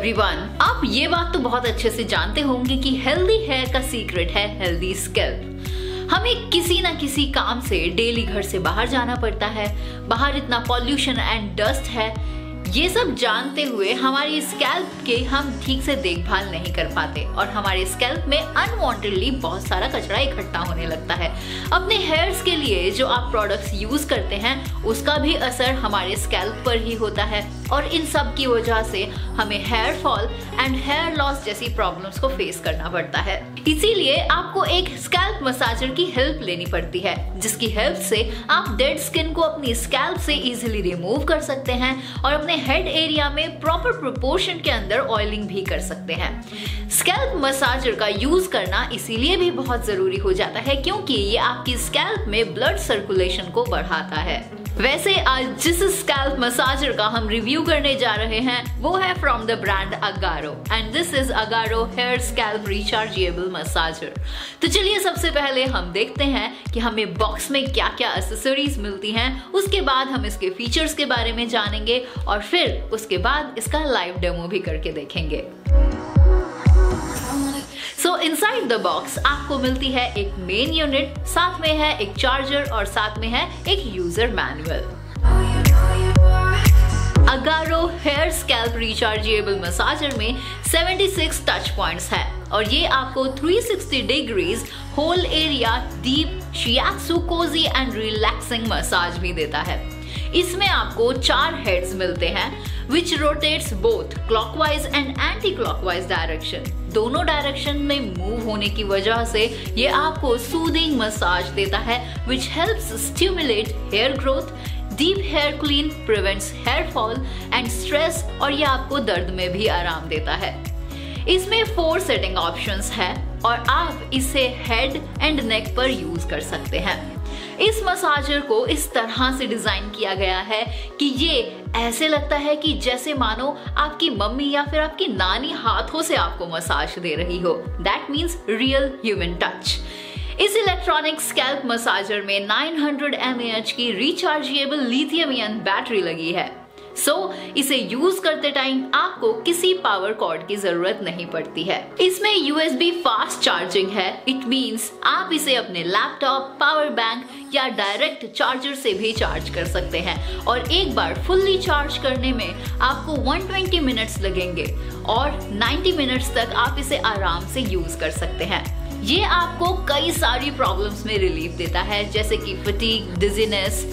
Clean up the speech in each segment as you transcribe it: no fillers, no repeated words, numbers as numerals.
Everyone, आप ये बात तो बहुत अच्छे से जानते होंगे कि हेल्दी हेयर का सीक्रेट है हेल्दी स्कैल्प। हमें किसी ना किसी काम से डेली घर से बाहर जाना पड़ता है, बाहर इतना पॉल्यूशन एंड डस्ट है। ये सब जानते हुए हमारी स्कैल्प के हम ठीक से देखभाल नहीं कर पाते और हमारे स्कैल्प में अनवांटेडली बहुत सारा कचरा इकट्ठा होने लगता है। अपने हेयर्स के लिए जो आप प्रोडक्ट्स यूज करते हैं उसका भी असर हमारे स्कैल्प पर ही होता है और इन सब की वजह से हमें hair fall and hair loss जैसी प्रॉब्लम्स को फेस करना पड़ता है। इसीलिए आपको एक स्कैल्प मसाजर की हेल्प लेनी पड़ती है, जिसकी हेल्प से आप डेड स्किन को अपनी स्कैल्प से इजीली रिमूव कर सकते हैं और अपने हेड एरिया में प्रॉपर प्रोपोर्शन के अंदर ऑयलिंग भी कर सकते हैं। स्कैल्प मसाजर का यूज करना इसीलिए भी बहुत जरूरी हो जाता है क्योंकि ये आपकी स्कैल्प में ब्लड सर्कुलेशन को बढ़ाता है। वैसे आज जिस स्कैल्प मसाजर का हम रिव्यू करने जा रहे हैं वो है from the brand Agaro and this is Agaro hair scalp rechargeable massager. तो चलिए सबसे पहले हम देखते हैं कि हमें बॉक्स में क्या क्या एक्सेसरीज मिलती हैं, उसके बाद हम इसके फीचर्स के बारे में जानेंगे और फिर उसके बाद इसका लाइव डेमो भी करके देखेंगे। सो इनसाइड द बॉक्स आपको मिलती है एक मेन यूनिट, साथ में है एक चार्जर और साथ में है एक user manual. Agaro hair scalp rechargeable massager में 76 टच पॉइंट्स है और ये आपको 360 degrees whole area deep shiatsu cozy and relaxing massage भी देता है। इसमें आपको 4 हेड्स मिलते हैं which rotates both clockwise and anti-clockwise direction। दोनों डायरेक्शन में मूव होने की वजह से ये आपको सूदिंग मसाज देता है which helps stimulate hair growth, deep hair clean, prevents hair fall and stress और ये आपको दर्द में भी आराम देता है। इसमें 4 सेटिंग ऑप्शंस है और आप इसे हेड एंड नेक पर यूज कर सकते हैं। इस मसाजर को इस तरह से डिजाइन किया गया है कि ये ऐसे लगता है कि जैसे मानो आपकी मम्मी या फिर आपकी नानी हाथों से आपको मसाज दे रही हो। That means real human touch. इस इलेक्ट्रॉनिक स्कैल्प मसाजर में 900 mAh की रिचार्जेबल लिथियम आयन बैटरी लगी है। इसे यूज करते टाइम आपको किसी पावर कॉर्ड की जरूरत नहीं पड़ती है। इसमें USB फास्ट चार्जिंग है। इट मींस आप इसे अपने लैपटॉप, पावर बैंक या डायरेक्ट चार्जर से भी चार्ज कर सकते हैं और एक बार फुल्ली चार्ज करने में आपको 120 मिनट्स लगेंगे और 90 मिनट्स तक आप इसे आराम से यूज कर सकते हैं। ये आपको कई सारी प्रॉब्लम्स में रिलीफ देता है जैसे कि fatigue, dizziness,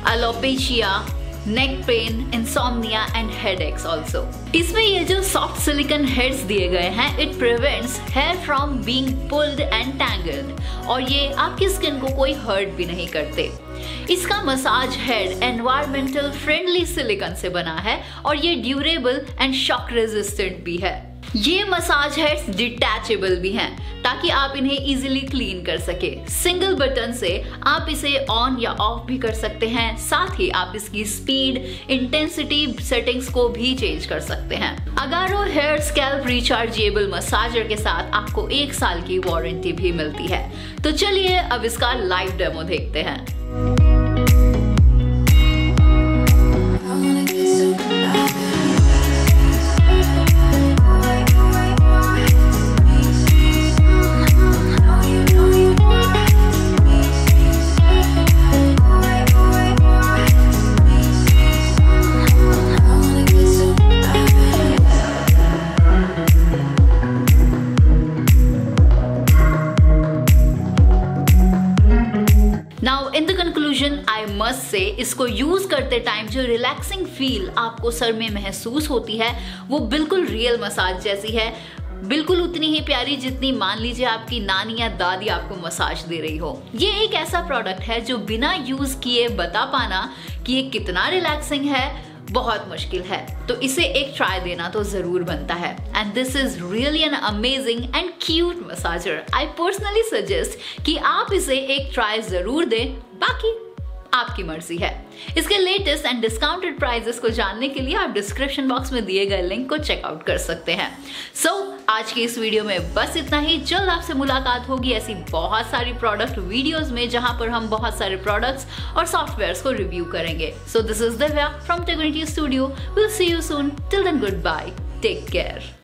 alopecia, neck pain, insomnia and headaches also. इसमें ये जो सॉफ्ट सिलिकॉन हेड्स दिए गए हैं it prevents hair from being pulled and tangled और ये आपकी स्किन को कोई हर्ट भी नहीं करते। इसका massage head environmental friendly silicon से बना है और ये ड्यूरेबल एंड शॉक रेजिस्टेंट भी है। ये मसाज हेड्स डिटैचेबल भी हैं ताकि आप इन्हें इजीली क्लीन कर सके। सिंगल बटन से आप इसे ऑन या ऑफ भी कर सकते हैं, साथ ही आप इसकी स्पीड, इंटेंसिटी सेटिंग्स को भी चेंज कर सकते हैं। Agaro hair scalp rechargeable massager के साथ आपको 1 साल की वारंटी भी मिलती है। तो चलिए अब इसका लाइव डेमो देखते हैं। Now in the conclusion, I must say इसको यूज करते टाइम जो रिलैक्सिंग फील आपको सर में महसूस होती है वो बिल्कुल रियल मसाज जैसी है, बिल्कुल उतनी ही प्यारी जितनी मान लीजिए आपकी नानी या दादी आपको मसाज दे रही हो। ये एक ऐसा प्रोडक्ट है जो बिना यूज किए बता पाना कि ये कितना रिलैक्सिंग है बहुत मुश्किल है, तो इसे एक ट्राई देना तो जरूर बनता है। And this is really an amazing and cute massager. I personally suggest कि आप इसे एक ट्राई जरूर दें, बाकी आपकी मर्जी है। इसके लेटेस्ट एंड डिस्काउंटेड प्राइसेस को जानने के लिए आप डिस्क्रिप्शन बॉक्स में दिए गए लिंक को चेकआउट कर सकते हैं। आज की इस वीडियो में बस इतना ही। जल्द आपसे मुलाकात होगी ऐसी बहुत सारी प्रोडक्ट वीडियोस में जहां पर हम बहुत सारे प्रोडक्ट्स और सॉफ्टवेयर्स को रिव्यू करेंगे। This is Divya from Tegonity studio. Will see you soon. Till then goodbye. Take care.